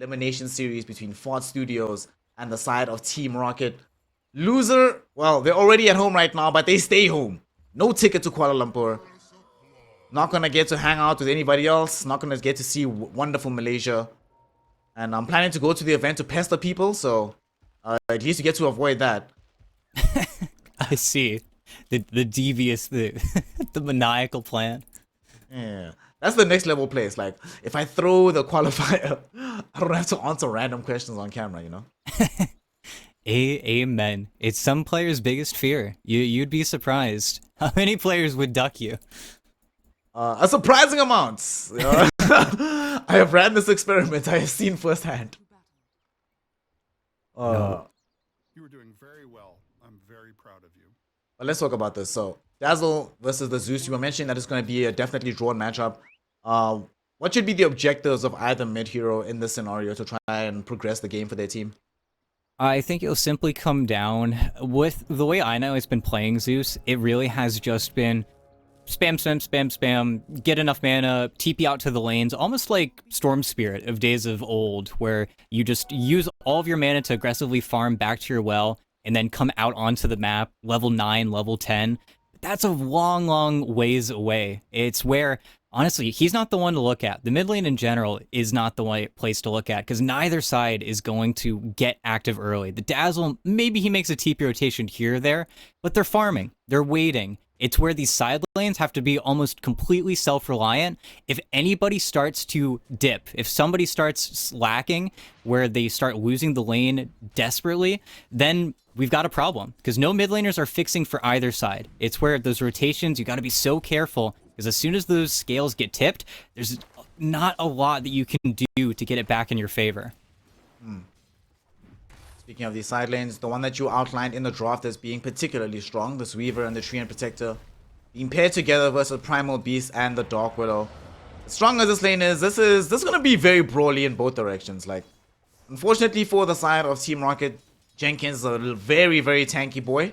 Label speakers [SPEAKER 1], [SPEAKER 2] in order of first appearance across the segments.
[SPEAKER 1] elimination series between Ford Studios and the side of Team Rocket. Loser, well, they're already at home right now, but they stay home. No ticket to Kuala Lumpur. Not gonna get to hang out with anybody else. Not gonna get to see wonderful Malaysia. And I'm planning to go to the event to pester people, so at least you get to avoid that.
[SPEAKER 2] I see. The devious, the maniacal plan.
[SPEAKER 1] Yeah. That's the next level place. Like, if I throw the qualifier, I don't have to answer random questions on camera, you know?
[SPEAKER 2] Amen. It's some players' biggest fear. You'd be surprised how many players would duck you.
[SPEAKER 1] A surprising amount. You know? I have ran this experiment. I have seen firsthand.
[SPEAKER 2] No.
[SPEAKER 3] You were doing very well. I'm very proud of you.
[SPEAKER 1] But let's talk about this. So, Dazzle versus the Zeus. You were mentioning that it's going to be a definitely drawn matchup. What should be the objectives of either mid-hero in this scenario to try and progress the game for their team?
[SPEAKER 2] I think it'll simply come down with the way I know it's been playing Zeus. It really has just been spam, spam, spam, spam, get enough mana, TP out to the lanes, almost like Storm Spirit of days of old, where you just use all of your mana to aggressively farm back to your well, and then come out onto the map, level 9, level 10. That's a long, long ways away. It's where, honestly, he's not the one to look at. The mid lane in general is not the right place to look at, because neither side is going to get active early. The Dazzle, maybe he makes a TP rotation here or there, but they're farming. They're waiting. It's where these side lanes have to be almost completely self-reliant. If anybody starts to dip, if somebody starts slacking, where they start losing the lane desperately, then we've got a problem, because no mid laners are fixing for either side. It's where those rotations, you got to be so careful, because as soon as those scales get tipped, there's not a lot that you can do to get it back in your favor.
[SPEAKER 1] Speaking of these side lanes, the one that you outlined in the draft as being particularly strong, this Weaver and the Treant Protector, being paired together versus Primal Beast and the Dark Widow. As strong as this lane is, this is going to be very brawly in both directions. Like, unfortunately for the side of Team Rocket, Jenkins is a very, very tanky boy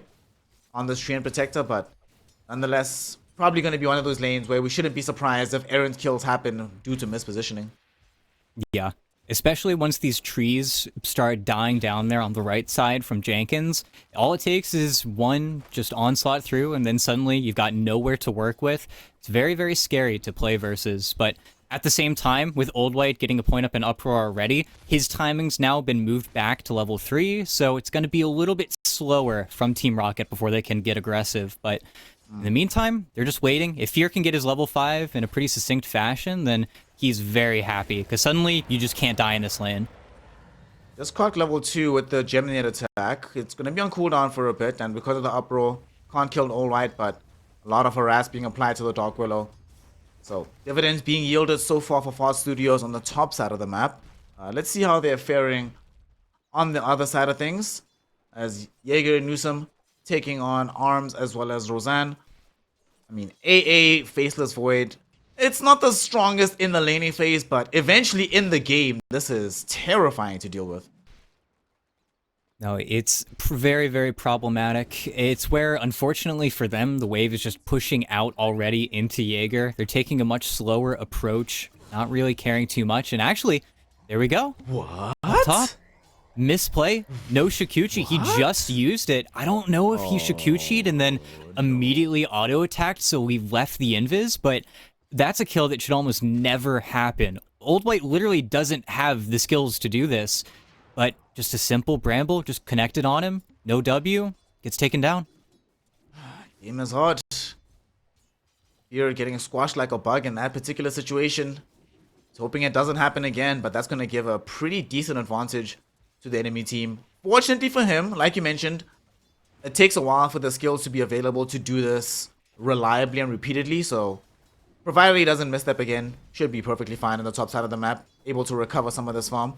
[SPEAKER 1] on this Treant Protector, but nonetheless, probably going to be one of those lanes where we shouldn't be surprised if errant kills happen due to mispositioning.
[SPEAKER 2] Yeah. Especially once these trees start dying down there on the right side from Jenkins, all it takes is one just onslaught through, and then suddenly you've got nowhere to work with. It's very, very scary to play versus, but at the same time, with Old White getting a point up in Uproar already, his timing's now been moved back to level 3, so it's going to be a little bit slower from Team Rocket before they can get aggressive, but in the meantime, they're just waiting. If Fear can get his level 5 in a pretty succinct fashion, then he's very happy, because suddenly you just can't die in this lane.
[SPEAKER 1] Just caught level 2 with the Geminate attack. It's going to be on cooldown for a bit, and because of the uproar, can't kill All Right, but a lot of harass being applied to the Dark Willow. So, dividends being yielded so far for Fast Studios on the top side of the map. Let's see how they're faring on the other side of things, as Jaeger and Newsom taking on Arms as well as Roseanne. I mean, AA, Faceless Void. It's not the strongest in the laning phase, but eventually in the game, this is terrifying to deal with.
[SPEAKER 2] No, it's very, very problematic. It's where, unfortunately for them, the wave is just pushing out already into Jaeger. They're taking a much slower approach, not really caring too much. And actually, there we go.
[SPEAKER 1] What?
[SPEAKER 2] Up top. Misplay. No Shikuchi. He just used it. I don't know if he Shikuchi'd and then immediately auto-attacked, so we left the invis, but that's a kill that should almost never happen. Old White literally doesn't have the skills to do this, but just a simple Bramble, just connected on him, no W, gets taken down.
[SPEAKER 1] Game is hard. You're getting squashed like a bug in that particular situation. It's hoping it doesn't happen again, but that's going to give a pretty decent advantage to the enemy team. Fortunately for him, like you mentioned, it takes a while for the skills to be available to do this reliably and repeatedly, so provided he doesn't misstep again, should be perfectly fine on the top side of the map, able to recover some of this farm.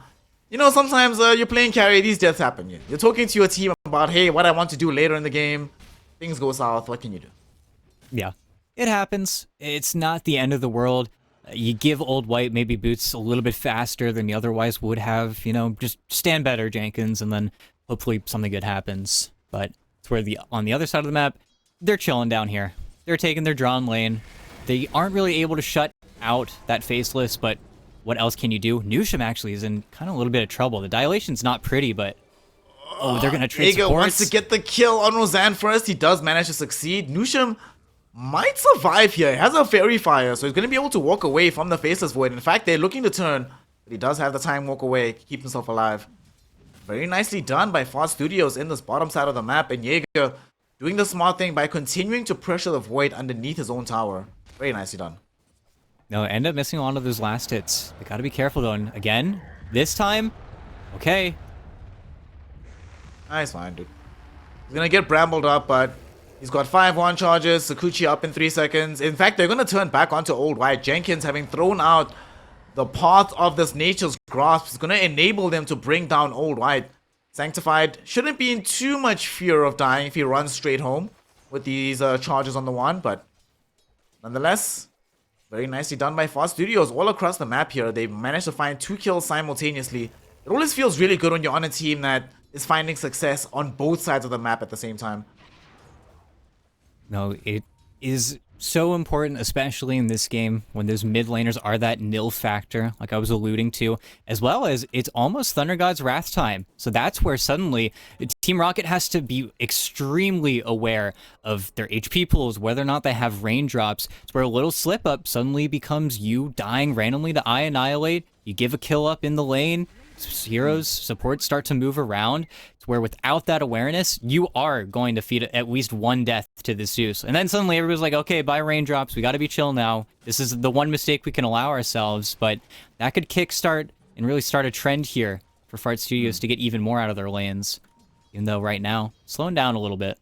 [SPEAKER 1] You know, sometimes you're playing carry, these deaths happen. You're talking to your team about, hey, what I want to do later in the game. Things go south, what can you do?
[SPEAKER 2] Yeah, it happens. It's not the end of the world. You give Old White maybe boots a little bit faster than you otherwise would have, you know, just stand better, Jenkins, and then hopefully something good happens. But it's where on the other side of the map, they're chilling down here. They're taking their drawn lane. They aren't really able to shut out that Faceless, but what else can you do? Newsham actually is in kind of a little bit of trouble. The dilation's not pretty, but oh, they're gonna trade
[SPEAKER 1] Jaeger wants
[SPEAKER 2] supports.
[SPEAKER 1] to get the kill on Roseanne first. He does manage to succeed. Newsham might survive here. He has a Fairy Fire, so he's going to be able to walk away from the Faceless Void. In fact, they're looking to turn, but he does have the time walk away, keep himself alive. Very nicely done by Fast Studios in this bottom side of the map, and Jaeger doing the smart thing by continuing to pressure the Void underneath his own tower. Very nicely done.
[SPEAKER 2] No, end up missing a lot of those last hits. They gotta be careful though. And again, this time, okay.
[SPEAKER 1] Nice, fine, dude. He's going to get brambled up, but he's got 5-1 charges. Sakuchi up in 3 seconds. In fact, they're going to turn back onto Old White. Jenkins, having thrown out the path of this Nature's Grasp, is going to enable them to bring down Old White. Sanctified shouldn't be in too much fear of dying if he runs straight home with these charges on the one, but nonetheless, very nicely done by Fast Studios all across the map here. They've managed to find 2 kills simultaneously. It always feels really good when you're on a team that is finding success on both sides of the map at the same time.
[SPEAKER 2] No, it is so important, especially in this game, when those mid laners are that nil factor, like I was alluding to, as well as it's almost Thunder God's Wrath time. So that's where suddenly Team Rocket has to be extremely aware of their HP pools, whether or not they have raindrops. It's where a little slip up suddenly becomes you dying randomly to Annihilate. You give a kill up in the lane, heroes, supports start to move around. It's where without that awareness, you are going to feed at least one death to the Zeus. And then suddenly everybody's like, okay, buy raindrops. We got to be chill now. This is the one mistake we can allow ourselves. But that could kickstart and really start a trend here for Fart Studios to get even more out of their lanes. Even though right now, slowing down a little bit.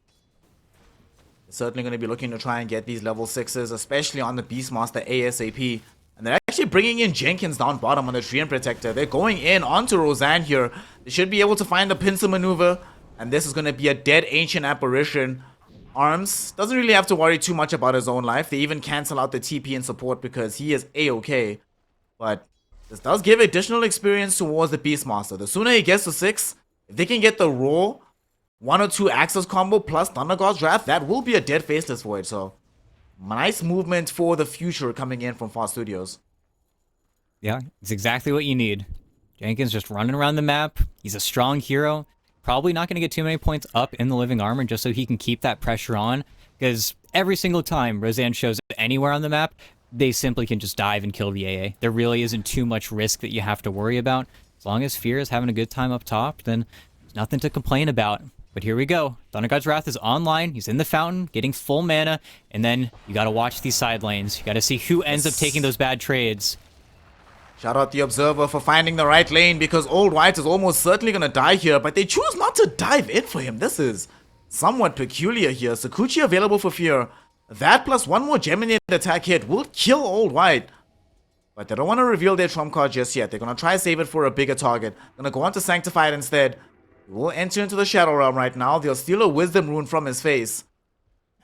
[SPEAKER 1] Certainly going to be looking to try and get these level 6s, especially on the Beastmaster ASAP. And they're actually bringing in Jenkins down bottom on the Treant Protector. They're going in onto Roseanne here. They should be able to find the pincer maneuver. And this is going to be a dead Ancient Apparition. Arms doesn't really have to worry too much about his own life. They even cancel out the TP and support because he is A-okay. But this does give additional experience towards the Beastmaster. The sooner he gets to 6, if they can get the Raw 1 or 2 Axis combo plus Thunder God's Wrath, that will be a dead Faceless Void. So nice movement for the future coming in from Fast Studios.
[SPEAKER 2] Yeah, it's exactly what you need. Jenkins just running around the map. He's a strong hero. Probably not going to get too many points up in the living armor just so he can keep that pressure on. Because every single time Roseanne shows up anywhere on the map, they simply can just dive and kill the AA. There really isn't too much risk that you have to worry about. As long as Fear is having a good time up top, then there's nothing to complain about. But here we go. Thunder God's Wrath is online. He's in the fountain, getting full mana. And then you got to watch these side lanes. You got to see who ends up taking those bad trades.
[SPEAKER 1] Shout out the Observer for finding the right lane because Old White is almost certainly going to die here, but they choose not to dive in for him. This is somewhat peculiar here. Sakuchi available for Fear. That plus 1 more Geminated attack hit will kill Old White. But they don't want to reveal their trump card just yet. They're going to try to save it for a bigger target. Going to go on to Sanctified instead. We'll enter into the Shadow Realm right now. They'll steal a Wisdom Rune from his face.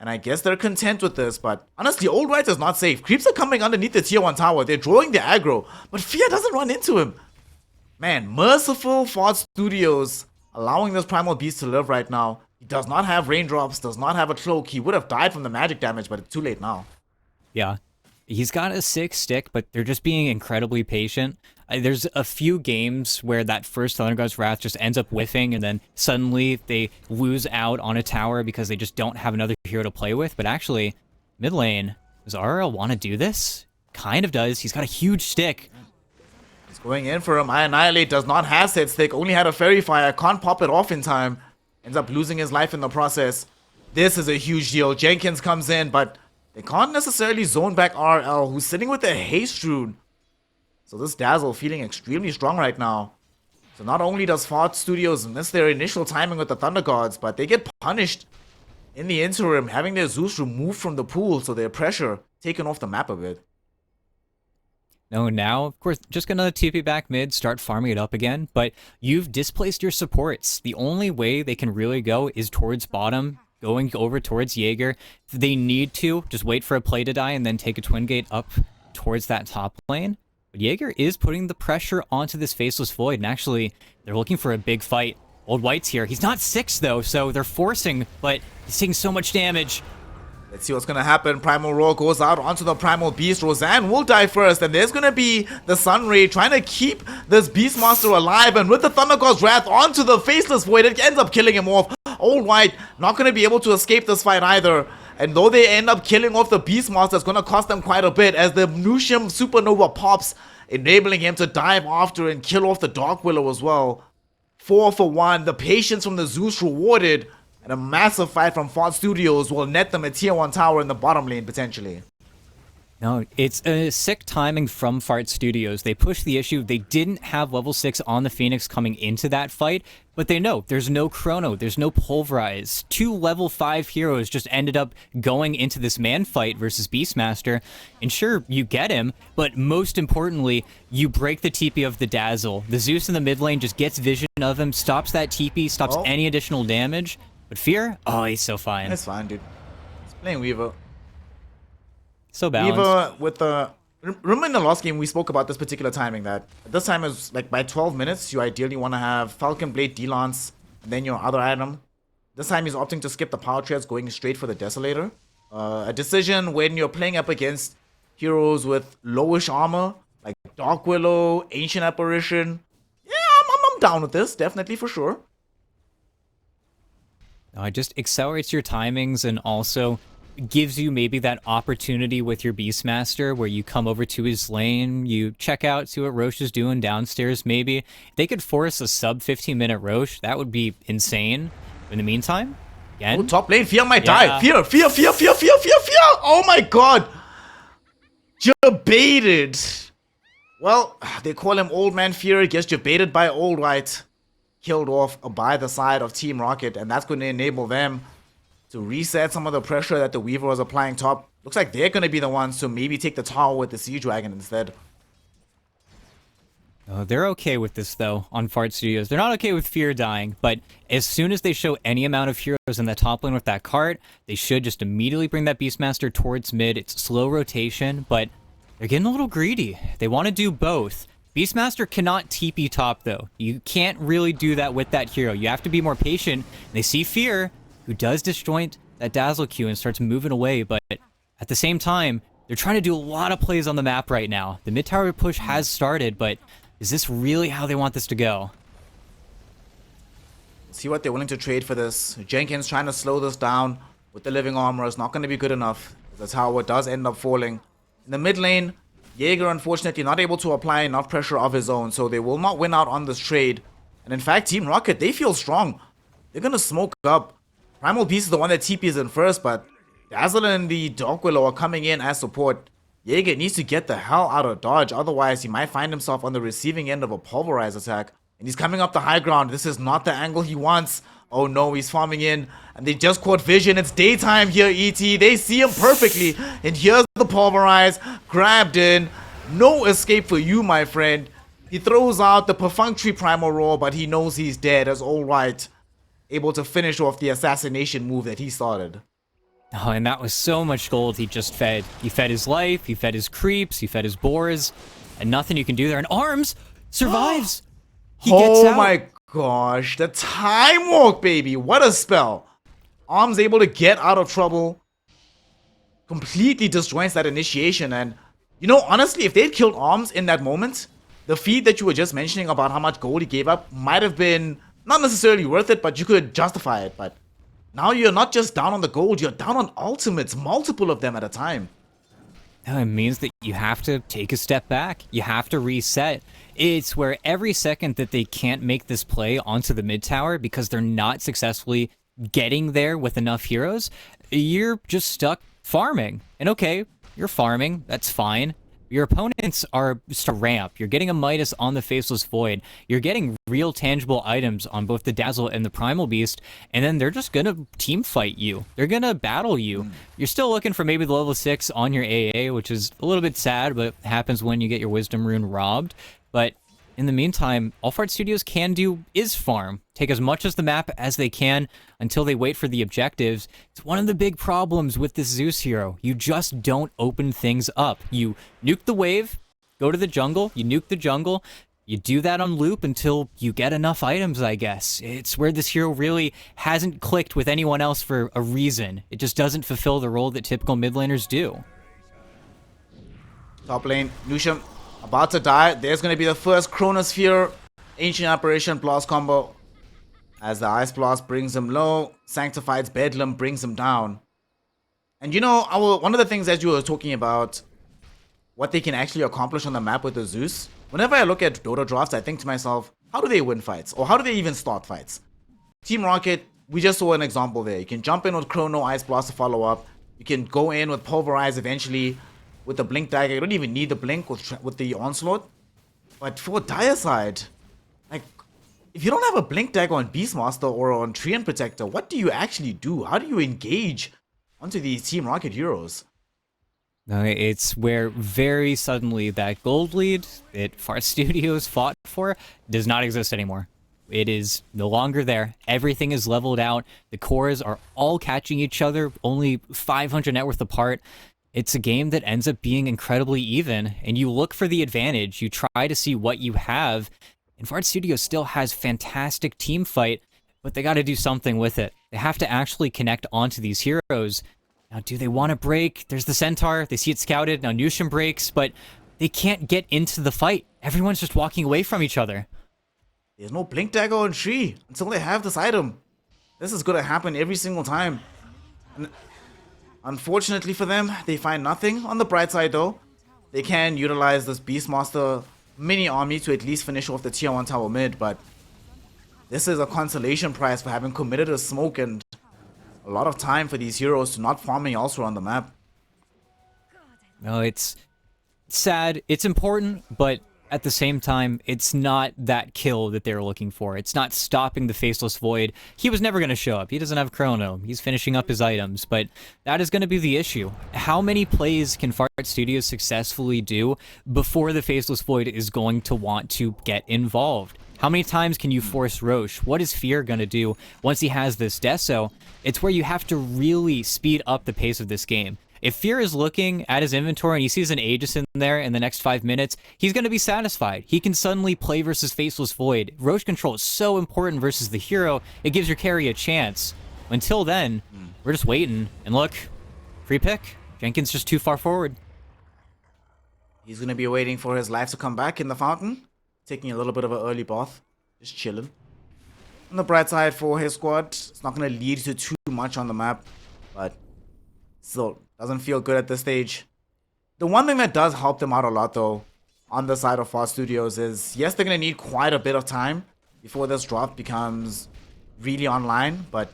[SPEAKER 1] And I guess they're content with this, but honestly, Old White is not safe. Creeps are coming underneath the tier 1 tower. They're drawing the aggro, but Fear doesn't run into him. Man, merciful Fart Studios allowing this Primal Beast to live right now. He does not have raindrops, does not have a cloak. He would have died from the magic damage, but it's too late now.
[SPEAKER 2] Yeah. He's got a 6 stick, but they're just being incredibly patient. There's a few games where that first Thunder God's Wrath just ends up whiffing, and then suddenly they lose out on a tower because they just don't have another hero to play with. But actually, mid lane, does Aura want to do this? Kind of does. He's got a huge stick.
[SPEAKER 1] He's going in for him. Annihilate does not have said stick, only had a Fairy Fire, can't pop it off in time. Ends up losing his life in the process. This is a huge deal. Jenkins comes in, but they can't necessarily zone back RL, who's sitting with a Haste Rune. So this Dazzle feeling extremely strong right now. So not only does Fart Studios miss their initial timing with the Thunder Gods, but they get punished in the interim, having their Zeus removed from the pool, so their pressure taken off the map a bit.
[SPEAKER 2] No, now, of course, just gonna TP back mid, start farming it up again, but you've displaced your supports. The only way they can really go is towards bottom, going over towards Jaeger. If they need to, just wait for a play to die and then take a Twin Gate up towards that top lane. But Jaeger is putting the pressure onto this Faceless Void, and actually, they're looking for a big fight. Old White's here. He's not 6, though, so they're forcing, but he's taking so much damage.
[SPEAKER 1] Let's see what's gonna happen. Primal Roar goes out onto the Primal Beast. Roseanne will die first, and there's gonna be the Sunray trying to keep this Beastmaster alive, and with the Thunder God's Wrath onto the Faceless Void, it ends up killing him off. Old White not gonna be able to escape this fight either. And though they end up killing off the Beastmaster, it's gonna cost them quite a bit as the Nushim Supernova pops, enabling him to dive after and kill off the Dark Willow as well. 4 for 1. The patience from the Zeus rewarded. And a massive fight from Font Studios will net them a tier 1 tower in the bottom lane, potentially.
[SPEAKER 2] No, it's a sick timing from Fart Studios. They pushed the issue. They didn't have level 6 on the Phoenix coming into that fight, but they know there's no Chrono, there's no Pulverize. 2 level 5 heroes just ended up going into this man fight versus Beastmaster. And sure, you get him, but most importantly, you break the TP of the Dazzle. The Zeus in the mid lane just gets vision of him, stops that TP, stops any additional damage. But Fear? Oh, he's so fine.
[SPEAKER 1] That's fine, dude. He's playing Weaver.
[SPEAKER 2] So balanced.
[SPEAKER 1] Weaver with the... Remember in the last game we spoke about this particular timing, that this time is like by 12 minutes you ideally want to have Falcon Blade, D-Lance, and then your other item. This time he's opting to skip the power treads, going straight for the Desolator. A decision when you're playing up against heroes with lowish armor, like Dark Willow, Ancient Apparition. Yeah, I'm down with this, definitely, for sure.
[SPEAKER 2] It just accelerates your timings and also gives you maybe that opportunity with your Beastmaster where you come over to his lane, you check out, see what Roche is doing downstairs maybe. They could force a sub 15-minute Roche. That would be insane. In the meantime, again...
[SPEAKER 1] Oh, top lane, Fear might die. Fear. Oh my god. Debated. Well, they call him Old Man Fear. Gets debated by Old White. Killed off by the side of Team Rocket, and that's going to enable them to reset some of the pressure that the Weaver was applying top. Looks like they're going to be the ones to maybe take the tower with the Sea Dragon instead.
[SPEAKER 2] They're okay with this, though, on Fart Studios. They're not okay with Fear dying, but as soon as they show any amount of heroes in the top lane with that cart, they should just immediately bring that Beastmaster towards mid. It's slow rotation, but they're getting a little greedy. They want to do both. Beastmaster cannot TP top, though. You can't really do that with that hero. You have to be more patient. They see Fear, who does disjoint that Dazzle Q and starts moving away, but at the same time, they're trying to do a lot of plays on the map right now. The mid-tower push has started, but is this really how they want this to go?
[SPEAKER 1] See what they're willing to trade for this. Jenkins trying to slow this down with the living armor is not going to be good enough. The tower does end up falling. In the mid lane, Jaeger, unfortunately, not able to apply enough pressure of his own, so they will not win out on this trade. And in fact, Team Rocket, they feel strong. They're going to smoke up. Primal Beast is the one that TPs in first, but Dazzle and the Dark Willow are coming in as support. Jaeger needs to get the hell out of dodge, otherwise he might find himself on the receiving end of a Pulverize attack. And he's coming up the high ground. This is not the angle he wants. Oh no, he's farming in, and they just caught vision. It's daytime here, ET. They see him perfectly, and here's the Pulverize, grabbed in. No escape for you, my friend. He throws out the perfunctory Primal Roar, but he knows he's dead, as All Right able to finish off the assassination move that he started.
[SPEAKER 2] Oh, and that was so much gold he just fed. He fed his life, he fed his creeps, he fed his boars, and nothing you can do there. And Arms survives. He gets out.
[SPEAKER 1] Oh my gosh, the Time Walk, baby. What a spell. Arms able to get out of trouble. Completely disjoints that initiation. And, you know, honestly, if they'd killed Arms in that moment, the feed that you were just mentioning about how much gold he gave up might have been not necessarily worth it, but you could justify it. But now you're not just down on the gold, you're down on ultimates, multiple of them at a time.
[SPEAKER 2] It means that you have to take a step back. You have to reset. It's where every second that they can't make this play onto the mid tower because they're not successfully getting there with enough heroes, you're just stuck farming. And okay, you're farming, that's fine. Your opponents are just a ramp. You're getting a Midas on the Faceless Void. You're getting real tangible items on both the Dazzle and the Primal Beast, and then they're just gonna team fight you. They're gonna battle you. You're still looking for maybe the level 6 on your AA, which is a little bit sad, but happens when you get your Wisdom Rune robbed. But in the meantime, all Fart Studios can do is farm. Take as much of the map as they can until they wait for the objectives. It's one of the big problems with this Zeus hero. You just don't open things up. You nuke the wave, go to the jungle, you nuke the jungle, You do that on loop until you get enough items, I guess. It's where this hero really hasn't clicked with anyone else for a reason. It just doesn't fulfill the role that typical mid laners do.
[SPEAKER 1] Top lane, Nusham about to die. There's going to be the first Chronosphere Ancient Apparition Blast combo. As the Ice Blast brings him low, Sanctified's Bedlam brings him down. And you know, one of the things as you were talking about, what they can actually accomplish on the map with the Zeus, whenever I look at Dota drafts, I think to myself, how do they win fights? Or how do they even start fights? Team Rocket, we just saw an example there. You can jump in with Chrono, Ice Blast to follow up. You can go in with Pulverize eventually with the Blink Dagger. You don't even need the Blink with the Onslaught. But for Dire side, like, if you don't have a Blink Dagger on Beastmaster or on Treant Protector, what do you actually do? How do you engage onto these Team Rocket heroes?
[SPEAKER 2] No, it's where very suddenly that gold lead that Fart Studios fought for does not exist anymore. It is no longer there. Everything is leveled out. The cores are all catching each other, only 500 net worth apart. It's a game that ends up being incredibly even, and you look for the advantage. You try to see what you have, and Fart Studios still has fantastic team fight, but they got to do something with it. They have to actually connect onto these heroes. Now, do they want to break? There's the Centaur. They see it scouted. Now, Nusham breaks, but they can't get into the fight. Everyone's just walking away from each other.
[SPEAKER 1] There's no Blink Dagger on Tree until they have this item. This is going to happen every single time. And unfortunately for them, they find nothing. On the bright side, though, they can utilize this Beastmaster mini army to at least finish off the tier 1 tower mid, but this is a consolation prize for having committed a smoke and a lot of time for these heroes to not farming elsewhere on the map.
[SPEAKER 2] No, it's sad. It's important, but at the same time, it's not that kill that they're looking for. It's not stopping the Faceless Void. He was never going to show up. He doesn't have Chrono. He's finishing up his items, but that is going to be the issue. How many plays can Fart Studios successfully do before the Faceless Void is going to want to get involved? How many times can you force Roche? What is Fear going to do once he has this Deso? It's where you have to really speed up the pace of this game. If Fear is looking at his inventory and he sees an Aegis in there in the next 5 minutes, he's going to be satisfied. He can suddenly play versus Faceless Void. Roche control is so important versus the hero, it gives your carry a chance. Until then, we're just waiting. And look, free pick. Jenkins just too far forward.
[SPEAKER 1] He's going to be waiting for his life to come back in the fountain. Taking a little bit of an early bath. Just chilling. On the bright side for his squad, it's not going to lead to too much on the map. But still, doesn't feel good at this stage. The one thing that does help them out a lot, though, on the side of Fast Studios is, yes, they're going to need quite a bit of time before this draft becomes really online. But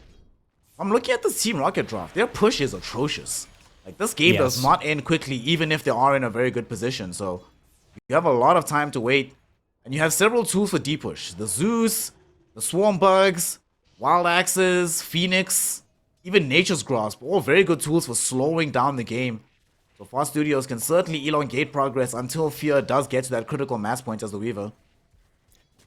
[SPEAKER 1] I'm looking at the Team Rocket draft. Their push is atrocious. Like, this game does not end quickly, even if they are in a very good position. So you have a lot of time to wait. And you have several tools for deep push. The Zeus, the Swarm Bugs, Wild Axes, Phoenix, even Nature's Grasp. All very good tools for slowing down the game. So Fast Studios can certainly elongate progress until Fear does get to that critical mass point as the Weaver.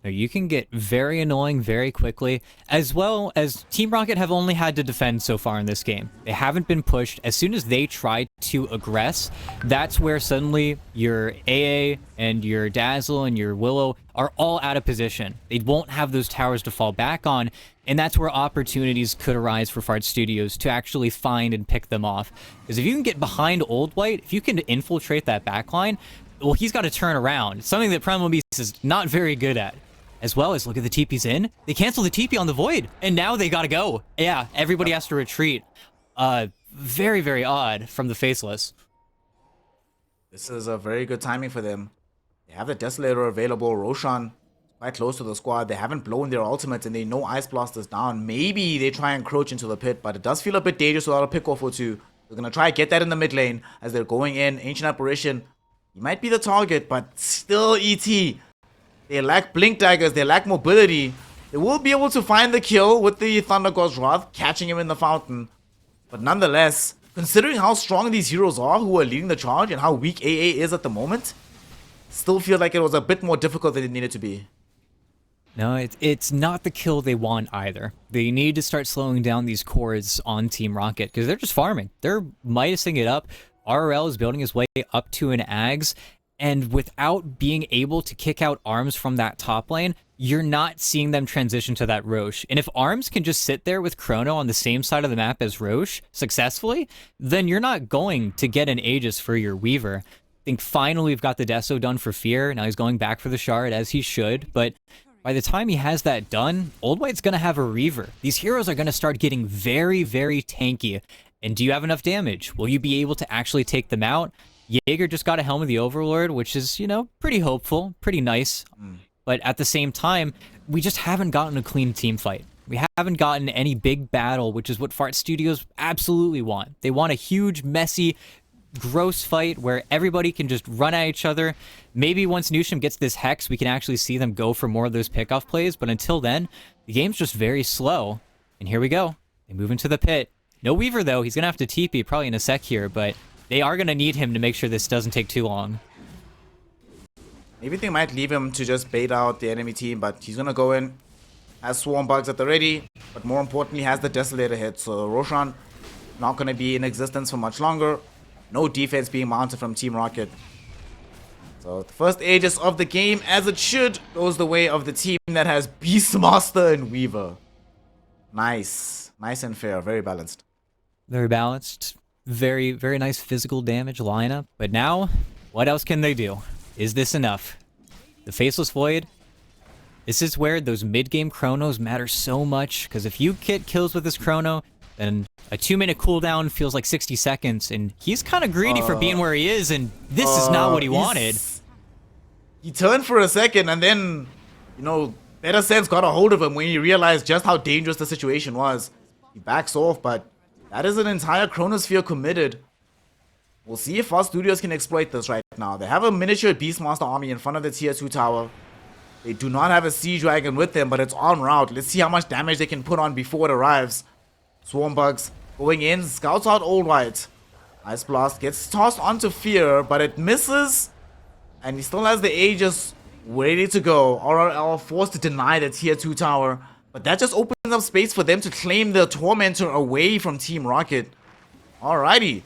[SPEAKER 2] Now, you can get very annoying very quickly, as well as Team Rocket have only had to defend so far in this game. They haven't been pushed. As soon as they try to aggress, that's where suddenly your AA and your Dazzle and your Willow are all out of position. They won't have those towers to fall back on, and that's where opportunities could arise for Fart Studios to actually find and pick them off. Because if you can get behind Old White, if you can infiltrate that backline, well, he's got to turn around. Something that Primal Beast is not very good at. As well as, look at the TP's in. They cancel the TP on the Void, and now they gotta go. Yeah, everybody has to retreat. Very, very odd from the Faceless.
[SPEAKER 1] This is a very good timing for them. They have the Desolator available. Roshan quite close to the squad. They haven't blown their ultimates, and they know Ice Blast is down. Maybe they try and encroach into the pit, but it does feel a bit dangerous without a pick off or two. They're gonna try and get that in the mid lane as they're going in. Ancient Apparition, he might be the target, but still ET. They lack Blink Daggers, they lack mobility. They will be able to find the kill with the Thunder God's Wrath, catching him in the fountain. But nonetheless, considering how strong these heroes are who are leading the charge and how weak AA is at the moment, still feel like it was a bit more difficult than it needed to be.
[SPEAKER 2] No, it's not the kill they want either. They need to start slowing down these cores on Team Rocket, because they're just farming. They're Midasing it up. RRL is building his way up to an Ags. And without being able to kick out Arms from that top lane, you're not seeing them transition to that Roche. And if Arms can just sit there with Chrono on the same side of the map as Roche successfully, then you're not going to get an Aegis for your Weaver. I think finally we've got the Deso done for Fear. Now he's going back for the Shard, as he should. But by the time he has that done, Old White's going to have a Reaver. These heroes are going to start getting very, very tanky. And do you have enough damage? Will you be able to actually take them out? Jaeger just got a Helm of the Overlord, which is, you know, pretty hopeful, pretty nice. But at the same time, we just haven't gotten a clean team fight. We haven't gotten any big battle, which is what Fart Studios absolutely want. They want a huge, messy, gross fight where everybody can just run at each other. Maybe once Newsham gets this Hex, we can actually see them go for more of those pickoff plays. But until then, the game's just very slow. And here we go. They move into the pit. No Weaver, though. He's going to have to TP probably in a sec here, but they are going to need him to make sure this doesn't take too long.
[SPEAKER 1] Maybe they might leave him to just bait out the enemy team, but he's going to go in, has Swarm Bugs at the ready, but more importantly has the Desolator hit. So Roshan not going to be in existence for much longer. No defense being mounted from Team Rocket. So the first Aegis of the game, as it should, goes the way of the team that has Beastmaster and Weaver. Nice. Nice and fair. Very balanced.
[SPEAKER 2] Very balanced. Very, very nice physical damage lineup. But now, what else can they do? Is this enough? The Faceless Void. This is where those mid-game chronos matter so much. Because if you get kills with this chrono, then a 2-minute cooldown feels like 60 seconds. And he's kind of greedy for being where he is. And this is not what he wanted.
[SPEAKER 1] He turned for a second and then, you know, Better Sense got a hold of him when he realized just how dangerous the situation was. He backs off, but that is an entire Chronosphere committed. We'll see if Fast Studios can exploit this right now. They have a miniature Beastmaster army in front of the tier 2 tower. They do not have a Siege Dragon with them, but it's en route. Let's see how much damage they can put on before it arrives. Swarm Bugs going in, scouts out Old White. Ice Blast gets tossed onto Fear, but it misses. And he still has the Aegis ready to go. RRL forced to deny the tier 2 tower. But that just opens up space for them to claim the Tormentor away from Team Rocket. Alrighty.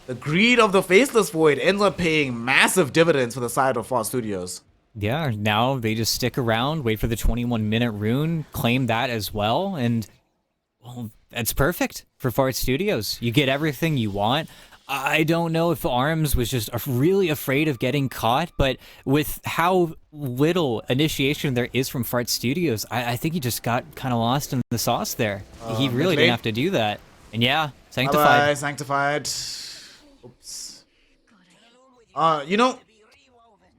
[SPEAKER 1] The greed of the Faceless Void ends up paying massive dividends for the side of Far Studios.
[SPEAKER 2] Yeah, now they just stick around, wait for the 21-minute rune, claim that as well, and, well, that's perfect for Fart Studios. You get everything you want. I don't know if Arms was just really afraid of getting caught, but with how little initiation there is from Fart Studios, I think he just got kind of lost in the sauce there. He really didn't have to do that. And yeah, Sanctified.
[SPEAKER 1] Bye-bye, Sanctified. Oops. You know,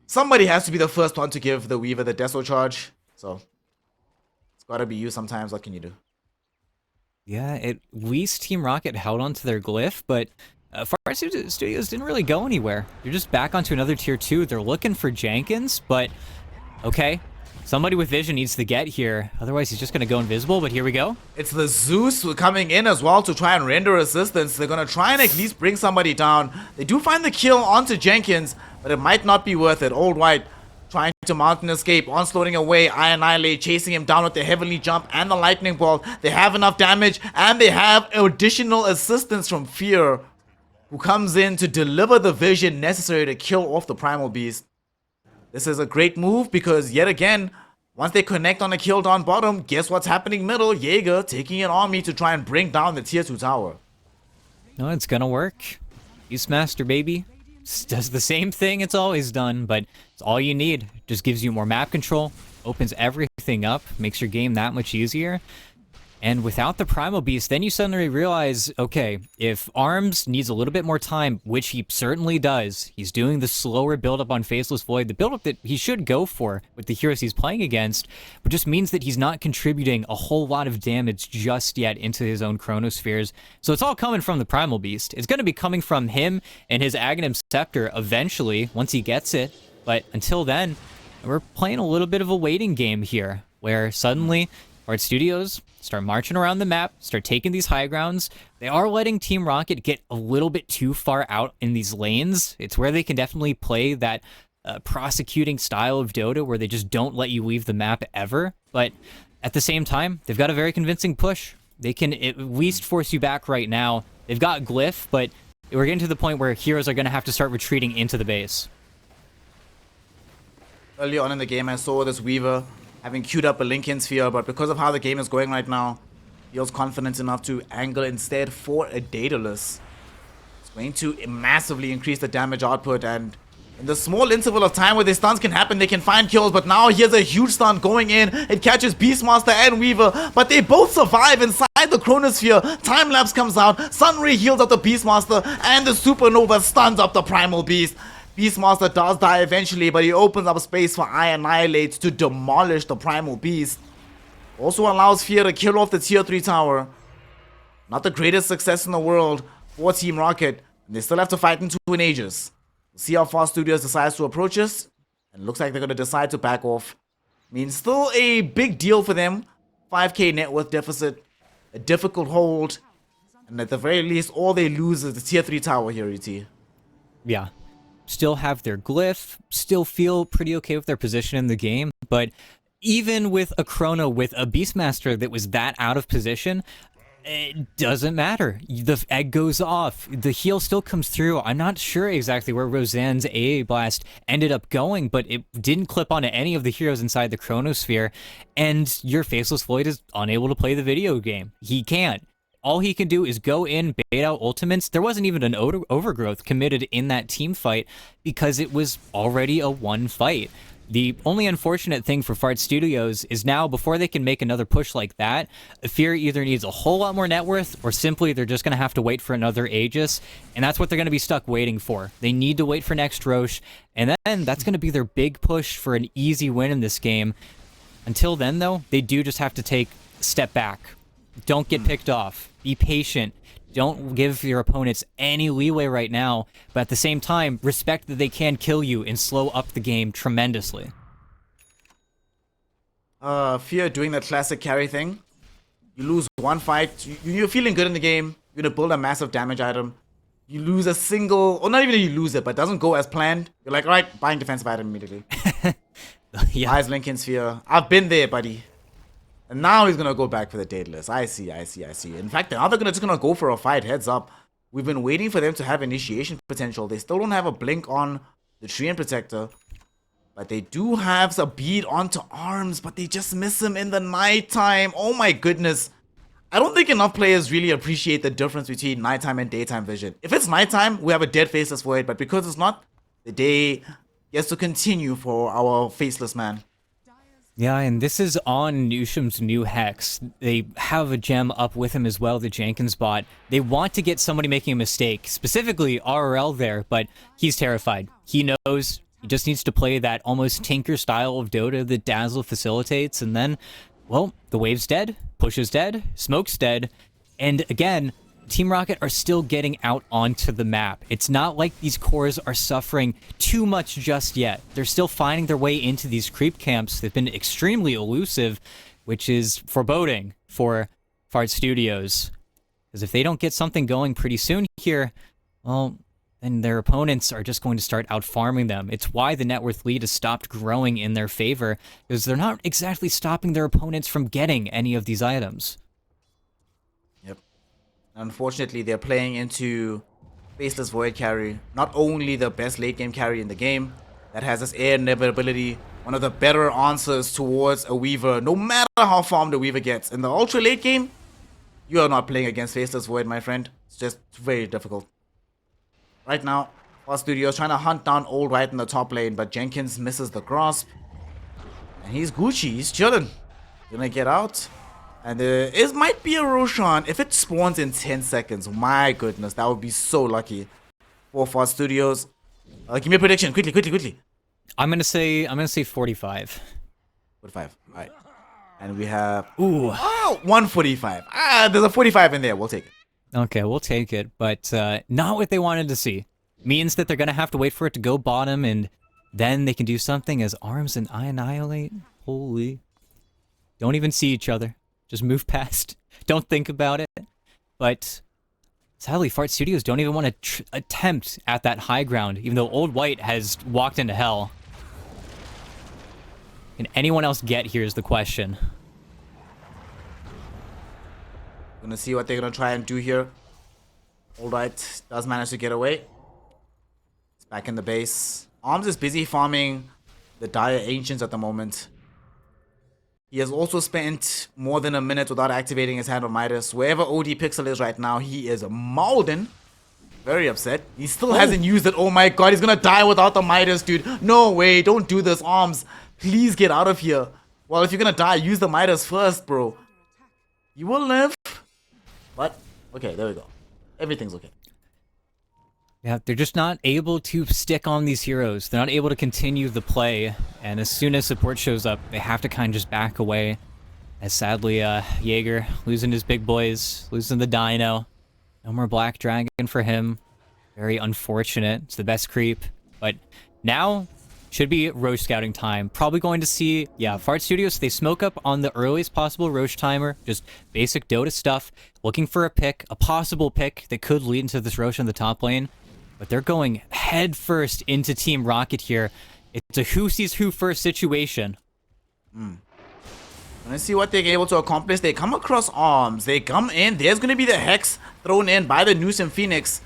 [SPEAKER 1] somebody has to be the first one to give the Weaver the Deso charge. So, it's gotta be you sometimes. What can you do?
[SPEAKER 2] Yeah, at least Team Rocket held onto their glyph, but Far Studios didn't really go anywhere. They're just back onto another tier 2. They're looking for Jenkins, but okay. Somebody with vision needs to get here. Otherwise, he's just going to go invisible, but here we go.
[SPEAKER 1] It's the Zeus coming in as well to try and render assistance. They're going to try and at least bring somebody down. They do find the kill onto Jenkins, but it might not be worth it. Old White trying to mount an escape, onslaughting away. Annihilate chasing him down with the Heavenly Jump and the Lightning Bolt. They have enough damage, and they have additional assistance from Fear, who comes in to deliver the vision necessary to kill off the Primal Beast. This is a great move because, yet again, once they connect on the kill down bottom, guess what's happening middle? Jaeger taking an army to try and bring down the tier 2 tower.
[SPEAKER 2] No, it's gonna work. Beastmaster, baby. Does the same thing it's always done, but it's all you need. Just gives you more map control, opens everything up, makes your game that much easier. And without the Primal Beast, then you suddenly realize, okay, if Arms needs a little bit more time, which he certainly does, he's doing the slower build-up on Faceless Void, the build-up that he should go for with the heroes he's playing against, but just means that he's not contributing a whole lot of damage just yet into his own Chronospheres. So it's all coming from the Primal Beast. It's going to be coming from him and his Aghanim Scepter eventually, once he gets it. But until then, we're playing a little bit of a waiting game here, where suddenly Fart Studios start marching around the map, start taking these high grounds. They are letting Team Rocket get a little bit too far out in these lanes. It's where they can definitely play that prosecuting style of Dota where they just don't let you leave the map ever. But at the same time, they've got a very convincing push. They can at least force you back right now. They've got Glyph, but we're getting to the point where heroes are going to have to start retreating into the base.
[SPEAKER 1] earlier on in the game, I saw this Weaver having queued up a Lincoln Sphere, but because of how the game is going right now, feels confident enough to angle instead for a Daedalus. It's going to massively increase the damage output, and in the small interval of time where the stuns can happen, they can find kills, but now here's a huge stun going in. It catches Beastmaster and Weaver, but they both survive inside the Chronosphere. Time-lapse comes out, Sunray heals up the Beastmaster, and the Supernova stuns up the Primal Beast. Beastmaster does die eventually, but he opens up space for Annihilate to demolish the Primal Beast. Also allows Fear to kill off the tier 3 tower. Not the greatest success in the world for Team Rocket, and they still have to fight into an Aegis. We'll see how far Studios decides to approach us, and looks like they're going to decide to back off. I mean, still a big deal for them. 5k net worth deficit, a difficult hold, and at the very least, all they lose is the tier 3 tower here, ET.
[SPEAKER 2] Yeah. Still have their glyph, still feel pretty okay with their position in the game, but even with a Chrono with a Beastmaster that was that out of position, it doesn't matter. The egg goes off. The heal still comes through. I'm not sure exactly where Roseanne's AA Blast ended up going, but it didn't clip onto any of the heroes inside the Chronosphere, and your Faceless Void is unable to play the video game. He can't. All he can do is go in, bait out ultimates. There wasn't even an overgrowth committed in that team fight because it was already a one fight. The only unfortunate thing for Fart Studios is now, before they can make another push like that, Fear either needs a whole lot more net worth, or simply they're just going to have to wait for another Aegis, and that's what they're going to be stuck waiting for. They need to wait for next Roche, and then that's going to be their big push for an easy win in this game. Until then, though, they do just have to take a step back. Don't get picked off. Be patient. Don't give your opponents any leeway right now, but at the same time, respect that they can kill you and slow up the game tremendously.
[SPEAKER 1] Fear doing that classic carry thing. You lose one fight, you're feeling good in the game, you're gonna build a massive damage item. You lose a single, or not even you lose it, but it doesn't go as planned. You're like, alright, buying defensive item immediately.
[SPEAKER 2] Yeah.
[SPEAKER 1] Buys Lincoln Sphere. I've been there, buddy. And now he's gonna go back for the Daedalus. I see. In fact, now they're just gonna go for a fight. Heads up. We've been waiting for them to have initiation potential. They still don't have a blink on the Treant Protector, but they do have a bead onto arms, but they just miss him in the nighttime. Oh my goodness. I don't think enough players really appreciate the difference between nighttime and daytime vision. If it's nighttime, we have a dead Faceless Void, but because it's not, the day gets to continue for our Faceless man.
[SPEAKER 2] Yeah, and this is on Newsham's new Hex. They have a gem up with him as well, the Jenkins bot. They want to get somebody making a mistake, specifically RRL there, but he's terrified. He knows he just needs to play that almost Tinker style of Dota that Dazzle facilitates, and then, well, the wave's dead, push is dead, smoke's dead, and again, Team Rocket are still getting out onto the map. It's not like these cores are suffering too much just yet. They're still finding their way into these creep camps. They've been extremely elusive, which is foreboding for Fart Studios. Because if they don't get something going pretty soon here, well, then their opponents are just going to start out-farming them. It's why the net worth lead has stopped growing in their favor, because they're not exactly stopping their opponents from getting any of these items.
[SPEAKER 1] Unfortunately, they're playing into Faceless Void carry. Not only the best late game carry in the game, that has this air inevitability, one of the better answers towards a Weaver, no matter how farmed a Weaver gets. In the ultra late game, you are not playing against Faceless Void, my friend. It's just very difficult. Right now, Fart Studios trying to hunt down Old White in the top lane, but Jenkins misses the grasp. And he's Gucci, he's chilling. Gonna get out. And it might be a Roshan. If it spawns in 10 seconds, my goodness, that would be so lucky for Fart Studios. Give me a prediction, quickly.
[SPEAKER 2] I'm gonna say 45.
[SPEAKER 1] 45. All right. And we have 145. There's a 45 in there. We'll take it.
[SPEAKER 2] Okay, we'll take it, but not what they wanted to see. Means that they're gonna have to wait for it to go bottom, and then they can do something as Arms and Annihilate. Holy! Don't even see each other. Just move past. Don't think about it. But sadly, Fart Studios don't even want to attempt at that high ground, even though Old White has walked into hell. Can anyone else get here is the question.
[SPEAKER 1] Gonna see what they're gonna try and do here. Old White does manage to get away. It's back in the base. Arms is busy farming the Dire Ancients at the moment. He has also spent more than a minute without activating his Hand of Midas. Wherever OD Pixel is right now, he is molding. Very upset. He still hasn't used it. Oh my god, he's gonna die without the Midas, dude. No way, don't do this, Arms. Please get out of here. Well, if you're gonna die, use the Midas first, bro. You will live. But, okay, there we go. Everything's okay.
[SPEAKER 2] Yeah, they're just not able to stick on these heroes. They're not able to continue the play. And as soon as support shows up, they have to kind of just back away. As sadly, Jaeger losing his big boys, losing the Dino. No more Black Dragon for him. Very unfortunate. It's the best creep. But now should be Roche scouting time. Probably going to see, yeah, Fart Studios, they smoke up on the earliest possible Roche timer. Just basic Dota stuff. Looking for a pick, a possible pick that could lead into this Roche in the top lane. But they're going head first into Team Rocket here. It's a who sees who first situation.
[SPEAKER 1] Let's see what they're able to accomplish. They come across Arms. They come in. There's going to be the Hex thrown in by the Noose and Phoenix.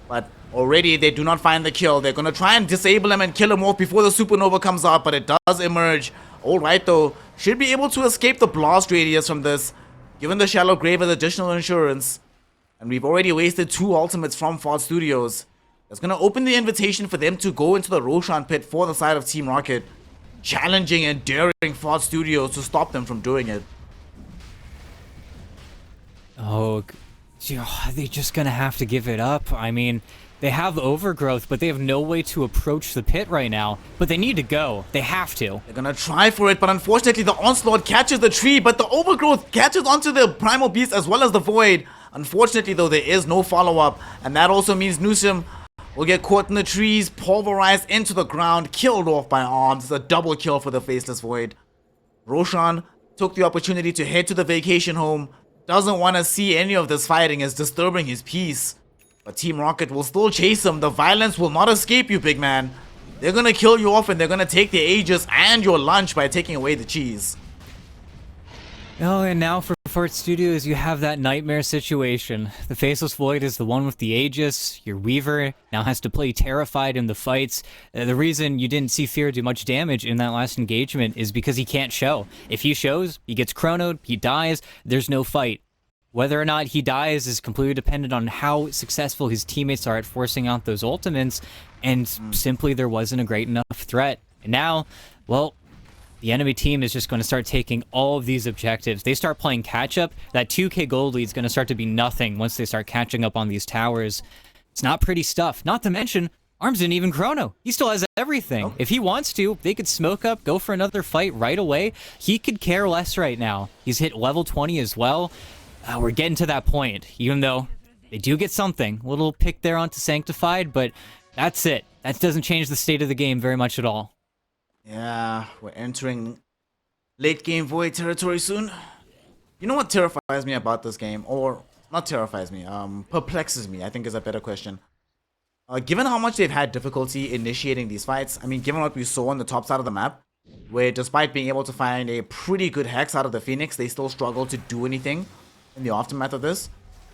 [SPEAKER 1] But already they do not find the kill. They're going to try and disable him and kill him off before the Supernova comes out. But it does emerge. Alright though. Should be able to escape the blast radius from this. Given the Shallow Grave as additional insurance. And we've already wasted 2 ultimates from Fart Studios. That's going to open the invitation for them to go into the Roshan pit for the side of Team Rocket. Challenging and daring Fart Studios to stop them from doing it.
[SPEAKER 2] Oh, they're just gonna have to give it up. I mean, they have overgrowth, but they have no way to approach the pit right now. But they need to go. They have to.
[SPEAKER 1] They're gonna try for it, but unfortunately the Onslaught catches the tree, but the overgrowth catches onto the Primal Beast as well as the Void. Unfortunately though, there is no follow-up, and that also means Nusum will get caught in the trees, pulverized into the ground, killed off by Arms. It's a double kill for the Faceless Void. Roshan took the opportunity to head to the vacation home. Doesn't want to see any of this fighting, is disturbing his peace. But Team Rocket will still chase him. The violence will not escape you, big man. They're gonna kill you off and they're gonna take the Aegis and your lunch by taking away the cheese.
[SPEAKER 2] Oh, and now for Fart Studios, you have that nightmare situation. The Faceless Void is the one with the Aegis. Your Weaver now has to play terrified in the fights. The reason you didn't see Fear do much damage in that last engagement is because he can't show. If he shows, he gets chronoed, he dies, there's no fight. Whether or not he dies is completely dependent on how successful his teammates are at forcing out those ultimates, and simply there wasn't a great enough threat. And now, well, the enemy team is just going to start taking all of these objectives. They start playing catch-up. That 2k gold lead is going to start to be nothing once they start catching up on these towers. It's not pretty stuff. Not to mention, Arms didn't even chrono. He still has everything.
[SPEAKER 1] Oh.
[SPEAKER 2] If he wants to, they could smoke up, go for another fight right away. He could care less right now. He's hit level 20 as well. We're getting to that point, even though they do get something. A little pick there onto Sanctified, but that's it. That doesn't change the state of the game very much at all.
[SPEAKER 1] Yeah, we're entering late game Void territory soon. You know what terrifies me about this game? Or, not terrifies me, perplexes me, I think is a better question. Given how much they've had difficulty initiating these fights, I mean, given what we saw on the top side of the map, where despite being able to find a pretty good Hex out of the Phoenix, they still struggle to do anything in the aftermath of this.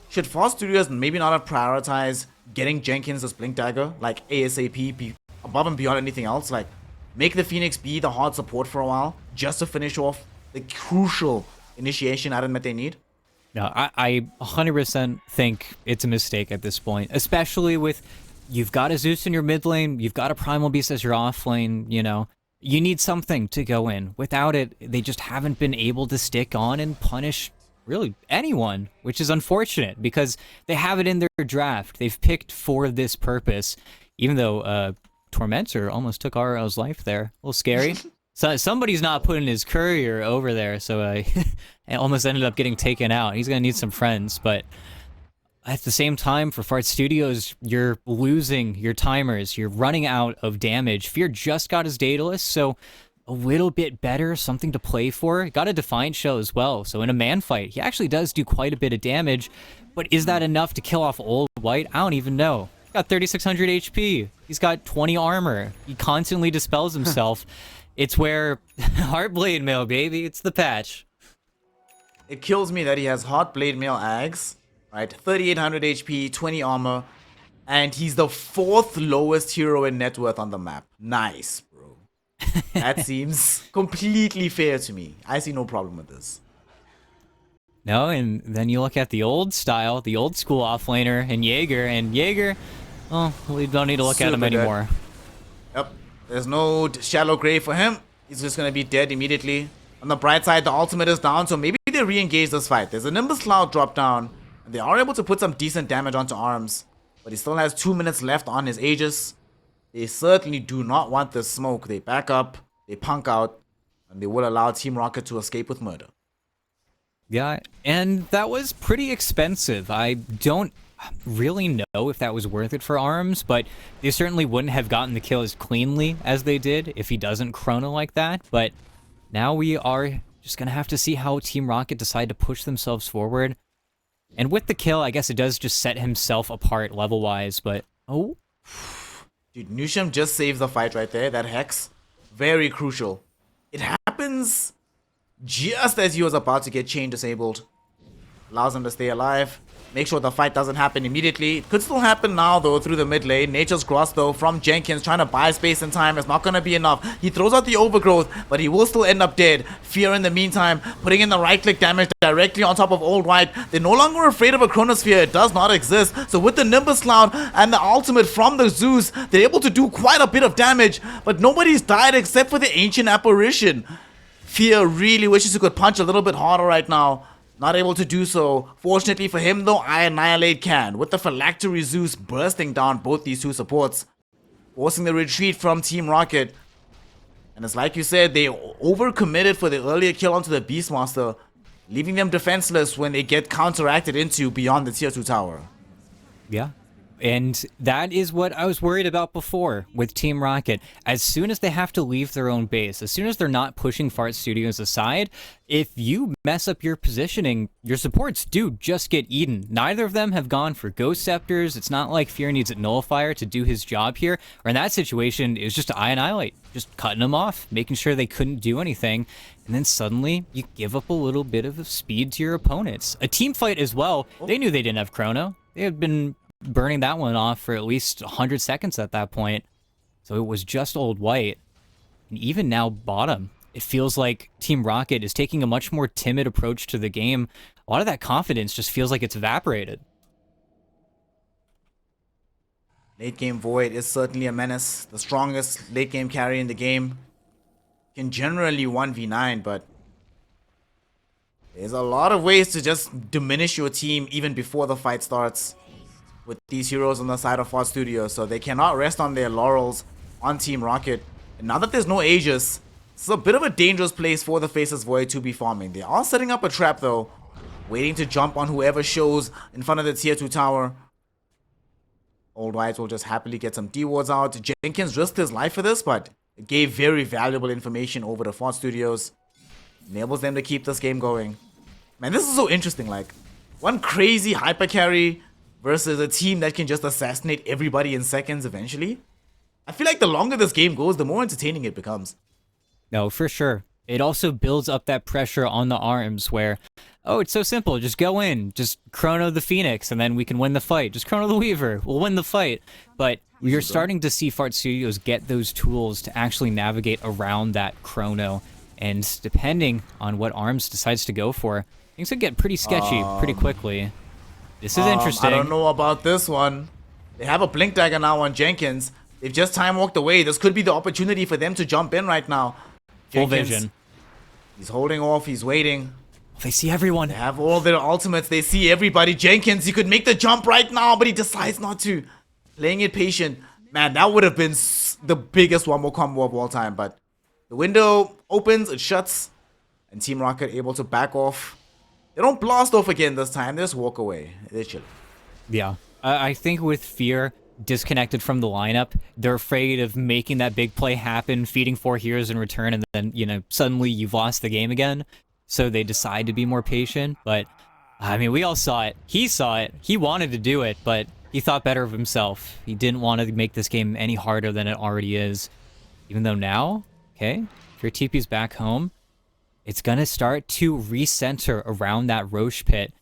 [SPEAKER 1] Should Fast Studios maybe not have prioritized getting Jenkins this Blink Dagger, like ASAP, above and beyond anything else? Like, make the Phoenix be the hard support for a while, just to finish off the crucial initiation item that they need?
[SPEAKER 2] No, I 100% think it's a mistake at this point, especially with you've got a Zeus in your mid lane, you've got a Primal Beast as your off lane, you know. You need something to go in. Without it, they just haven't been able to stick on and punish really anyone, which is unfortunate because they have it in their draft. They've picked for this purpose, even though Tormentor almost took RL's life there. A little scary. So somebody's not putting his courier over there, so it almost ended up getting taken out. He's going to need some friends, but at the same time, for Fart Studios, you're losing your timers. You're running out of damage. Fear just got his Daedalus, so a little bit better, something to play for. Got a Defiant Shell as well, so in a man fight, he actually does do quite a bit of damage, but is that enough to kill off Old White? I don't even know. Got 3600 HP. He's got 20 armor. He constantly dispels himself. It's where Heartblade Mail, baby. It's the patch.
[SPEAKER 1] It kills me that he has Heartblade Mail Ags, right? 3800 HP, 20 armor, and he's the 4th lowest hero in net worth on the map. Nice, bro. That seems completely fair to me. I see no problem with this.
[SPEAKER 2] No, and then you look at the old style, the old school offlaner, and Jaeger, oh, we don't need to look at him
[SPEAKER 1] Super dead.
[SPEAKER 2] anymore.
[SPEAKER 1] Yep. There's no shallow grave for him. He's just going to be dead immediately. On the bright side, the ultimate is down, so maybe they re-engage this fight. There's a Nimbus Cloud drop down, and they are able to put some decent damage onto Arms. But he still has 2 minutes left on his Aegis. They certainly do not want this smoke. They back up, they punk out, and they will allow Team Rocket to escape with murder.
[SPEAKER 2] Yeah, and that was pretty expensive. I don't really know if that was worth it for Arms, but they certainly wouldn't have gotten the kill as cleanly as they did if he doesn't chrono like that. But now we are just going to have to see how Team Rocket decide to push themselves forward. And with the kill, I guess it does just set himself apart level-wise, but... Oh.
[SPEAKER 1] Dude, Nusham just saves the fight right there. That Hex, very crucial. It happens just as he was about to get chain disabled. Allows him to stay alive. Make sure the fight doesn't happen immediately. It could still happen now, though, through the mid lane. Nature's Cross, though, from Jenkins, trying to buy space and time. It's not going to be enough. He throws out the overgrowth, but he will still end up dead. Fear, in the meantime, putting in the right-click damage directly on top of Old White. They're no longer afraid of a Chronosphere. It does not exist. So with the Nimbus Cloud and the ultimate from the Zeus, they're able to do quite a bit of damage, but nobody's died except for the Ancient Apparition. Fear really wishes he could punch a little bit harder right now. Not able to do so. Fortunately for him, though, I Annihilate can, with the Phylactery Zeus bursting down both these two supports, forcing the retreat from Team Rocket. And it's like you said, they overcommitted for the earlier kill onto the Beastmaster, leaving them defenseless when they get counteracted into beyond the tier 2 tower.
[SPEAKER 2] Yeah. And that is what I was worried about before with Team Rocket. As soon as they have to leave their own base, as soon as they're not pushing Fart Studios aside, if you mess up your positioning, your supports do just get eaten. Neither of them have gone for Ghost Scepters. It's not like Fear needs a Nullifier to do his job here. Or in that situation, it was just I Annihilate, just cutting them off, making sure they couldn't do anything. And then suddenly, you give up a little bit of speed to your opponents. A team fight as well. They knew they didn't have Chrono. They had been burning that one off for at least 100 seconds at that point. So it was just Old White. And even now, bottom, it feels like Team Rocket is taking a much more timid approach to the game. A lot of that confidence just feels like it's evaporated.
[SPEAKER 1] Late game Void is certainly a menace. The strongest late game carry in the game. Can generally 1v9, but there's a lot of ways to just diminish your team even before the fight starts with these heroes on the side of Fart Studios, so they cannot rest on their laurels on Team Rocket. And now that there's no Aegis, this is a bit of a dangerous place for the Faceless Void to be farming. They are setting up a trap though, waiting to jump on whoever shows in front of the tier 2 tower. Old White will just happily get some D-wards out. Jenkins risked his life for this, but it gave very valuable information over to Fart Studios. Enables them to keep this game going. Man, this is so interesting. Like, one crazy hyper carry versus a team that can just assassinate everybody in seconds eventually. I feel like the longer this game goes, the more entertaining it becomes.
[SPEAKER 2] No, for sure. It also builds up that pressure on the Arms where, oh, it's so simple. Just go in, just chrono the Phoenix, and then we can win the fight. Just chrono the Weaver, we'll win the fight. But you're starting to see Fart Studios get those tools to actually navigate around that chrono. And depending on what Arms decides to go for, things could get pretty sketchy pretty quickly. This is interesting.
[SPEAKER 1] I don't know about this one. They have a Blink Dagger now on Jenkins. They've just time walked away. This could be the opportunity for them to jump in right now.
[SPEAKER 2] Full
[SPEAKER 1] Jenkins,
[SPEAKER 2] vision.
[SPEAKER 1] He's holding off. He's waiting.
[SPEAKER 2] They see everyone.
[SPEAKER 1] They have all their ultimates. They see everybody. Jenkins, he could make the jump right now, but he decides not to. Playing it patient. Man, that would have been the biggest one-more combo of all time. But the window opens, it shuts, and Team Rocket able to back off. They don't blast off again this time. They just walk away. They're chilling.
[SPEAKER 2] Yeah. I think with Fear disconnected from the lineup, they're afraid of making that big play happen, feeding 4 heroes in return, and then, you know, suddenly you've lost the game again. So they decide to be more patient. But, I mean, we all saw it. He saw it. He wanted to do it, but he thought better of himself. He didn't want to make this game any harder than it already is. Even though now, okay, if your TP's back home, it's going to start to recenter around that Roche pit.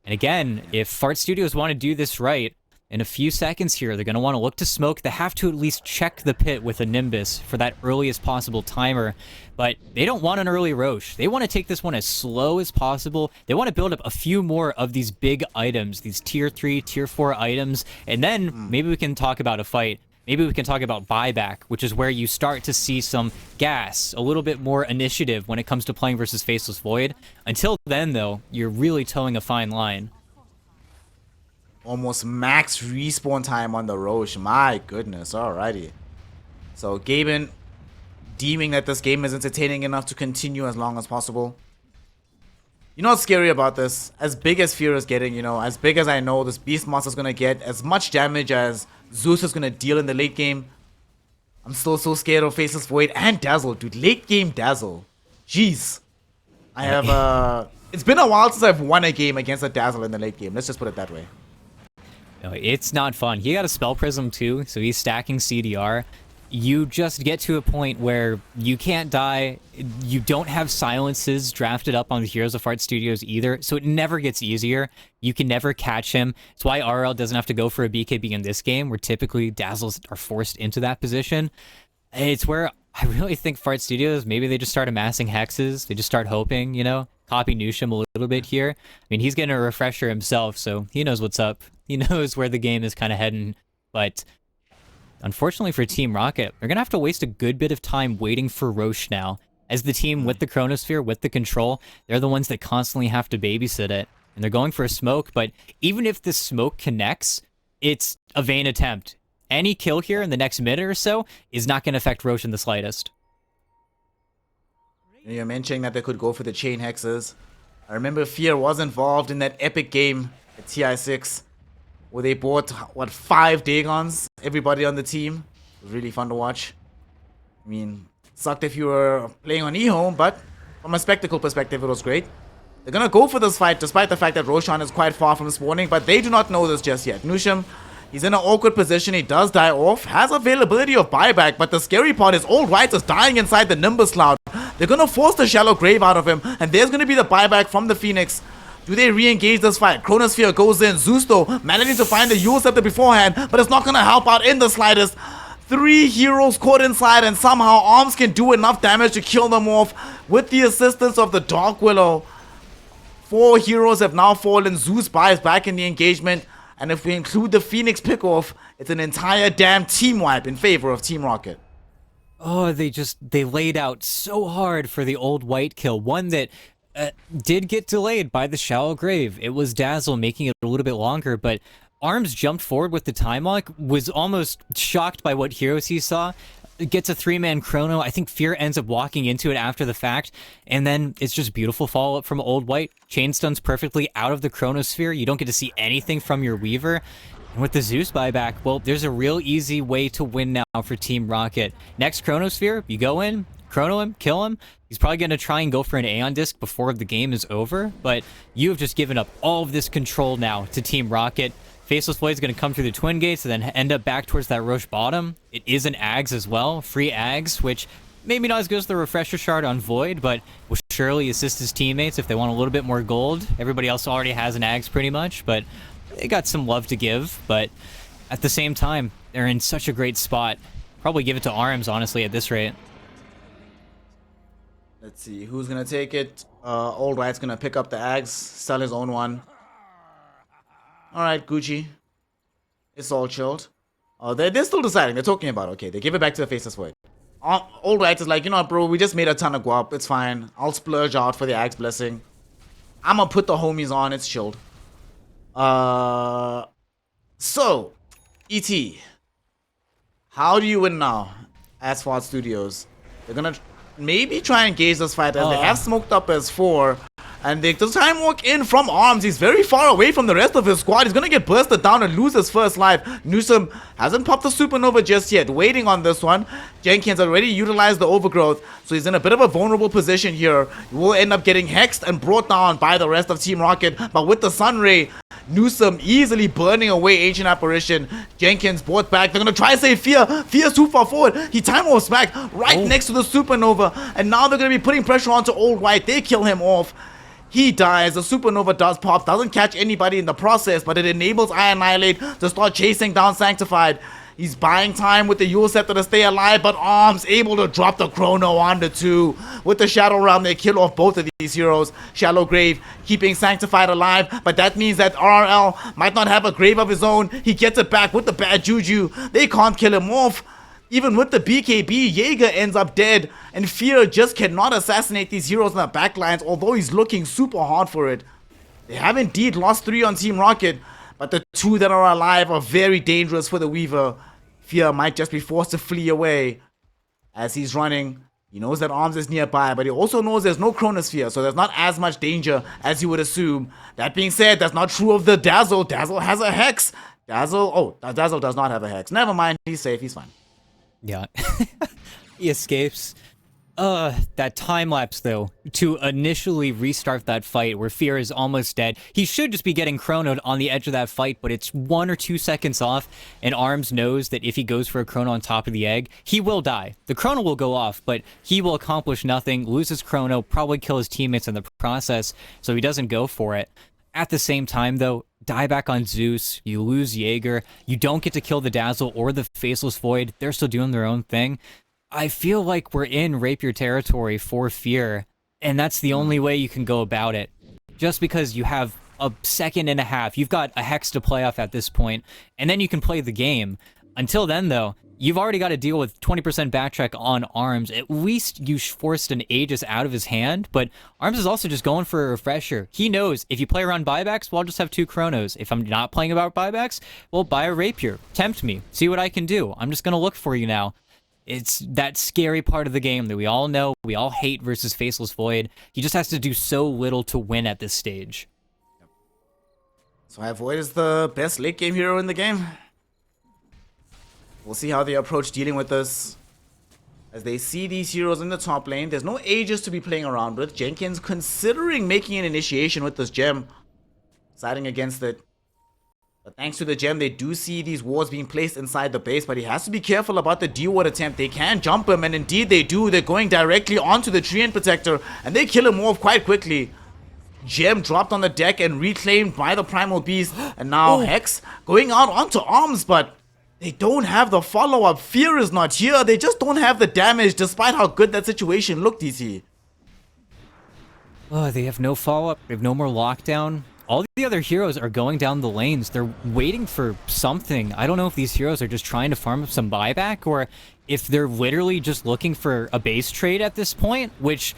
[SPEAKER 2] And again, if Fart Studios want to do this right, in a few seconds here, they're going to want to look to smoke. They have to at least check the pit with a Nimbus for that earliest possible timer. But they don't want an early Roche. They want to take this one as slow as possible. They want to build up a few more of these big items, these tier 3, tier 4 items, and then maybe we can talk about a fight. Maybe we can talk about buyback, which is where you start to see some gas, a little bit more initiative when it comes to playing versus Faceless Void. Until then, though, you're really towing a fine line.
[SPEAKER 1] Almost max respawn time on the Roche. My goodness. Alrighty. So Gaben deeming that this game is entertaining enough to continue as long as possible. You know what's scary about this? As big as Fear is getting, you know, as big as I know this Beast Monster is going to get, as much damage as Zeus is going to deal in the late game, I'm still so scared of Faceless Void and Dazzle. Dude, late game Dazzle. Jeez. I have, it's been a while since I've won a game against a Dazzle in the late game. Let's just put it that way.
[SPEAKER 2] No, it's not fun. He got a Spell Prism too, so he's stacking CDR. You just get to a point where you can't die. You don't have silences drafted up on the Heroes of Heart Studios either, so it never gets easier. You can never catch him. It's why RL doesn't have to go for a BKB in this game, where typically Dazzles are forced into that position. It's where I really think Fart Studios, maybe they just start amassing hexes. They just start hoping, you know, copy Nusham a little bit here. I mean, he's getting a refresher himself, so he knows what's up. He knows where the game is kind of heading, but unfortunately for Team Rocket, they're going to have to waste a good bit of time waiting for Roche now. As the team with the Chronosphere, with the control, they're the ones that constantly have to babysit it. And they're going for a smoke, but even if the smoke connects, it's a vain attempt. Any kill here in the next minute or so is not going to affect Roche in the slightest.
[SPEAKER 1] You're mentioning that they could go for the chain hexes. I remember Fear was involved in that epic game at TI6, where they bought, what, 5 Dagons, everybody on the team. It was really fun to watch. I mean, sucked if you were playing on eHome, but from a spectacle perspective, it was great. They're gonna go for this fight, despite the fact that Roshan is quite far from spawning, but they do not know this just yet. Nusham, he's in an awkward position, he does die off, has availability of buyback, but the scary part is Old White is dying inside the Nimbus Cloud. They're gonna force the Shallow Grave out of him, and there's gonna be the buyback from the Phoenix. Do they re-engage this fight? Chronosphere goes in. Zeus, though, managing to find the Eul Scepter beforehand, but it's not going to help out in the slightest. 3 heroes caught inside, and somehow Arms can do enough damage to kill them off with the assistance of the Dark Willow. 4 heroes have now fallen. Zeus buys back in the engagement, and if we include the Phoenix pickoff, it's an entire damn team wipe in favor of Team Rocket.
[SPEAKER 2] Oh, they laid out so hard for the Old White kill. One that did get delayed by the Shallow Grave. It was Dazzle making it a little bit longer, but Arms jumped forward with the time lock, was almost shocked by what heroes he saw. Gets a 3-man chrono. I think Fear ends up walking into it after the fact, and then it's just beautiful follow-up from Old White. Chain stuns perfectly out of the Chronosphere. You don't get to see anything from your Weaver. And with the Zeus buyback, well, there's a real easy way to win now for Team Rocket. Next Chronosphere, you go in, chrono him, kill him. He's probably going to try and go for an Aeon Disc before the game is over, but you have just given up all of this control now to Team Rocket. Faceless Void is going to come through the Twin Gates and then end up back towards that Roche bottom. It is an Ags as well, free Ags, which maybe not as good as the Refresher Shard on Void, but will surely assist his teammates if they want a little bit more gold. Everybody else already has an Ags pretty much, but they got some love to give, but at the same time, they're in such a great spot. Probably give it to Arms, honestly, at this rate.
[SPEAKER 1] Let's see, who's gonna take it? Old White's gonna pick up the Ags, sell his own one. Alright, Gucci. It's all chilled. They're still deciding, they're talking about, okay, they give it back to the Faceless Void. Old White is like, you know what, bro, we just made a ton of guap, it's fine. I'll splurge out for the Ags blessing. I'm gonna put the homies on, it's chilled. So, ET. How do you win now? Asphalt Studios. They're gonna maybe try and engage this fight as they have smoked up as 4. And they just time walk in from Arms. He's very far away from the rest of his squad. He's gonna get bursted down and lose his first life. Newsom hasn't popped the supernova just yet. Waiting on this one. Jenkins already utilized the overgrowth, so he's in a bit of a vulnerable position here. He will end up getting hexed and brought down by the rest of Team Rocket. But with the Sunray, Newsom easily burning away Ancient Apparition. Jenkins brought back. They're gonna try to save Fear. Fear's too far forward. He time was back right next to the supernova. And now they're gonna be putting pressure onto Old White. They kill him off. He dies. The supernova does pop, doesn't catch anybody in the process, but it enables Annihilate to start chasing down Sanctified. He's buying time with the Yule Scepter to stay alive, but Arms able to drop the Chrono on the 2. With the Shadow Realm, they kill off both of these heroes. Shallow Grave keeping Sanctified alive, but that means that RRL might not have a grave of his own. He gets it back with the bad juju. They can't kill him off. Even with the BKB, Jaeger ends up dead, and Fear just cannot assassinate these heroes in the backlines, although he's looking super hard for it. They have indeed lost 3 on Team Rocket, but the 2 that are alive are very dangerous for the Weaver. Fear might just be forced to flee away. As he's running, he knows that Arms is nearby, but he also knows there's no Chronosphere, so there's not as much danger as you would assume. That being said, that's not true of the Dazzle. Dazzle has a Hex. Dazzle does not have a Hex. Never mind, he's safe, he's fine.
[SPEAKER 2] Yeah. He escapes. That time lapse though, to initially restart that fight where Fear is almost dead. He should just be getting chronoed on the edge of that fight, but it's 1 or 2 seconds off, and Arms knows that if he goes for a chrono on top of the egg, he will die. The chrono will go off, but he will accomplish nothing, lose his chrono, probably kill his teammates in the process, so he doesn't go for it. At the same time though, die back on Zeus, you lose Jaeger, you don't get to kill the Dazzle or the Faceless Void, they're still doing their own thing. I feel like we're in Rapier territory for Fear, and that's the only way you can go about it. Just because you have a second and a half, you've got a Hex to play off at this point, and then you can play the game. Until then though, you've already got to deal with 20% backtrack on Arms. At least you forced an Aegis out of his hand, but Arms is also just going for a refresher. He knows if you play around buybacks, well, I'll just have 2 chronos. If I'm not playing about buybacks, well, buy a Rapier. Tempt me. See what I can do. I'm just going to look for you now. It's that scary part of the game that we all know, we all hate versus Faceless Void. He just has to do so little to win at this stage.
[SPEAKER 1] So Void is the best late game hero in the game. We'll see how they approach dealing with this. As they see these heroes in the top lane, there's no Aegis to be playing around with. Jenkins considering making an initiation with this gem, siding against it. But thanks to the gem, they do see these wards being placed inside the base, but he has to be careful about the D-ward attempt. They can jump him, and indeed they do. They're going directly onto the Treant Protector, and they kill him off quite quickly. Gem dropped on the deck and reclaimed by the Primal Beast, and now Hex going out onto Arms, but they don't have the follow-up. Fear is not here. They just don't have the damage, despite how good that situation looked, DC.
[SPEAKER 2] Oh, they have no follow-up. They have no more lockdown. All the other heroes are going down the lanes. They're waiting for something. I don't know if these heroes are just trying to farm up some buyback, or if they're literally just looking for a base trade at this point, which,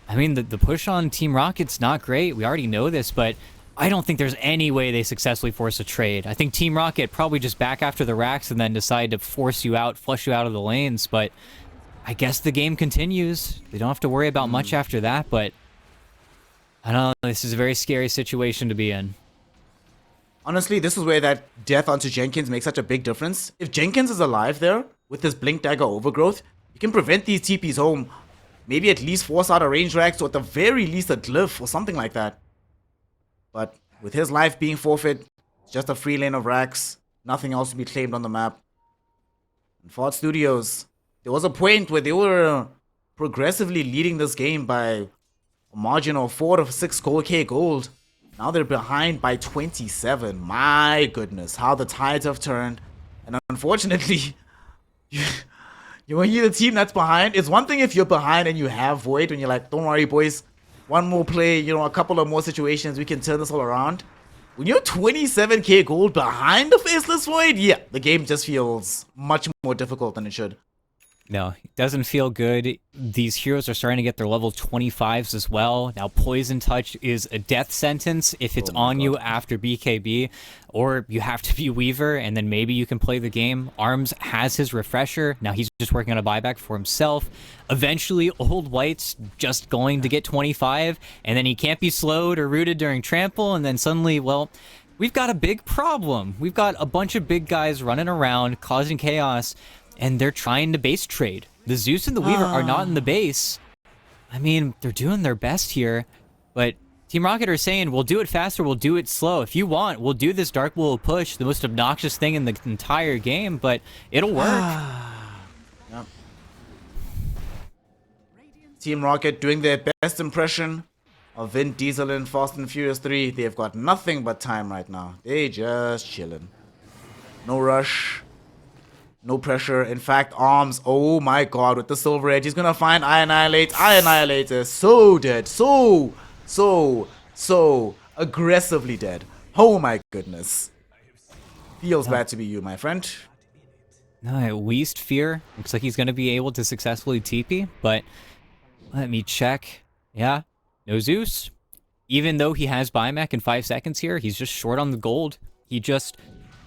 [SPEAKER 2] I mean, the push on Team Rocket's not great. We already know this, but I don't think there's any way they successfully force a trade. I think Team Rocket probably just back after the racks and then decide to force you out, flush you out of the lanes, but I guess the game continues. They don't have to worry about much after that, but I don't know, this is a very scary situation to be in.
[SPEAKER 1] Honestly, this is where that death onto Jenkins makes such a big difference. If Jenkins is alive there, with this Blink Dagger overgrowth, you can prevent these TPs home. Maybe at least force out a range racks, or at the very least a glyph, or something like that. But with his life being forfeit, it's just a free lane of racks. Nothing else to be claimed on the map. And Ford Studios, there was a point where they were progressively leading this game by a margin of 4 to 6 K gold. Now they're behind by 27. My goodness, how the tides have turned. And unfortunately, when you're the team that's behind, it's one thing if you're behind and you have Void, and you're like, don't worry, boys. One more play, you know, a couple of more situations, we can turn this all around. When you're 27k gold behind the Faceless Void, yeah, the game just feels much more difficult than it should.
[SPEAKER 2] No, it doesn't feel good. These heroes are starting to get their level 25s as well. Now, Poison Touch is a death sentence if it's on you after BKB, or you have to be Weaver, and then maybe you can play the game. Arms has his refresher. Now he's just working on a buyback for himself. Eventually, Old White's just going to get 25, and then he can't be slowed or rooted during trample, and then suddenly, well, we've got a big problem. We've got a bunch of big guys running around, causing chaos, and they're trying to base trade. The Zeus and the Weaver are not in the base. I mean, they're doing their best here, but Team Rocket are saying, we'll do it faster, we'll do it slow. If you want, we'll do this Dark Will push, the most obnoxious thing in the entire game, but it'll work.
[SPEAKER 1] Yep. Team Rocket doing their best impression of Vin Diesel in Fast and Furious 3. They've got nothing but time right now. They just chilling. No rush. No pressure. In fact, Arms, oh my god, with the Silver Edge, he's gonna find I Annihilate. I Annihilate is so dead. So aggressively dead. Oh my goodness. Feels bad to be you, my friend.
[SPEAKER 2] No, at least Fear looks like he's going to be able to successfully TP, but let me check. Yeah, no Zeus. Even though he has buyback in 5 seconds here, he's just short on the gold. He just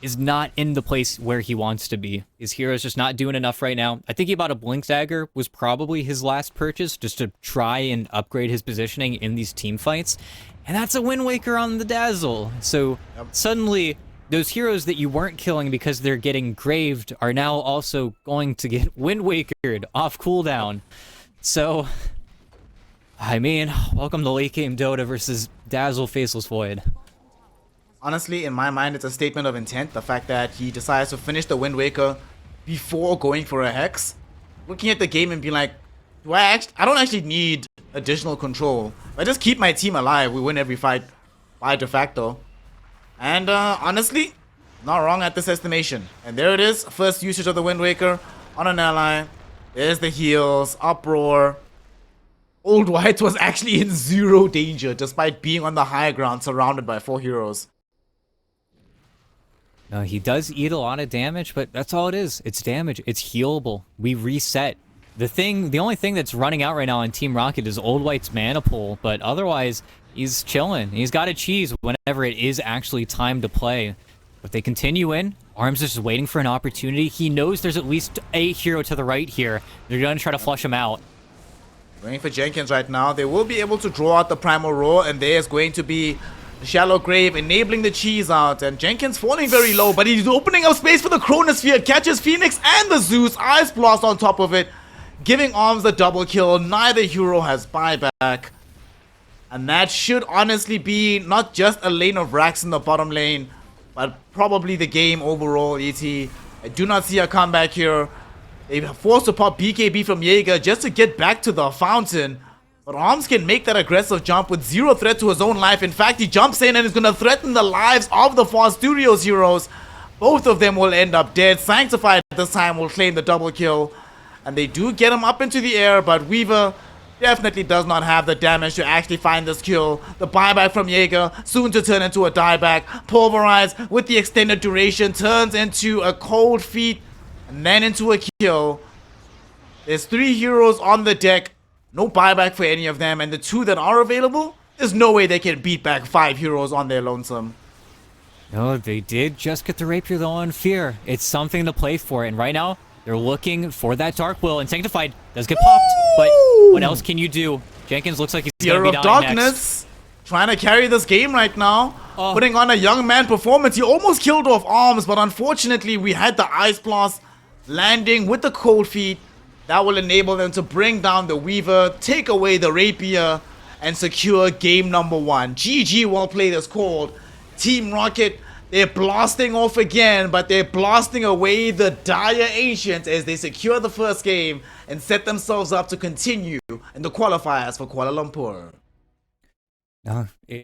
[SPEAKER 2] is not in the place where he wants to be. His hero's just not doing enough right now. I think he bought a Blink Dagger was probably his last purchase just to try and upgrade his positioning in these team fights. And that's a Wind Waker on the Dazzle. So suddenly those heroes that you weren't killing because they're getting graved are now also going to get Wind Wakered off cooldown. So, I mean, welcome to late game Dota versus Dazzle Faceless Void.
[SPEAKER 1] Honestly, in my mind, it's a statement of intent. The fact that he decides to finish the Wind Waker before going for a Hex. Looking at the game and being like, I don't actually need additional control. If I just keep my team alive, we win every fight by de facto. And honestly, not wrong at this estimation. And there it is, first usage of the Wind Waker on an ally. There's the heals, Uproar. Old White was actually in zero danger despite being on the high ground surrounded by 4 heroes.
[SPEAKER 2] He does eat a lot of damage, but that's all it is. It's damage. It's healable. We reset. The only thing that's running out right now on Team Rocket is Old White's mana pool, but otherwise, he's chilling. He's got to cheese whenever it is actually time to play. But they continue in. Arms is just waiting for an opportunity. He knows there's at least a hero to the right here. They're going to try to flush him out.
[SPEAKER 1] Going for Jenkins right now. They will be able to draw out the Primal Roar, and there's going to be the Shallow Grave enabling the cheese out. And Jenkins falling very low, but he's opening up space for the Chronosphere. Catches Phoenix and the Zeus. Ice Blast on top of it, giving Arms the double kill. Neither hero has buyback. And that should honestly be not just a lane of racks in the bottom lane, but probably the game overall, ET. I do not see a comeback here. They are forced to pop BKB from Jaeger just to get back to the fountain. But Arms can make that aggressive jump with zero threat to his own life. In fact, he jumps in and is going to threaten the lives of the Fast Studios heroes. Both of them will end up dead. Sanctified this time will claim the double kill. And they do get him up into the air, but Weaver definitely does not have the damage to actually find this kill. The buyback from Jaeger, soon to turn into a dieback. Pulverize with the extended duration, turns into a cold feet, and then into a kill. There's 3 heroes on the deck. No buyback for any of them, and the 2 that are available, there's no way they can beat back 5 heroes on their lonesome.
[SPEAKER 2] No, they did just get the Rapier though on Fear. It's something to play for, and right now, they're looking for that Dark Will, and Sanctified does get popped, but what else can you do? Jenkins looks like he's going to be dying
[SPEAKER 1] Darkness,
[SPEAKER 2] next.
[SPEAKER 1] trying to carry this game right now, putting on a young man performance. He almost killed off Arms, but unfortunately, we had the Ice Blast landing with the Cold Feet. That will enable them to bring down the Weaver, take away the Rapier, and secure game number 1. GG, well played is called. Team Rocket, they're blasting off again, but they're blasting away the Dire Ancients as they secure the first game and set themselves up to continue in the qualifiers for Kuala Lumpur.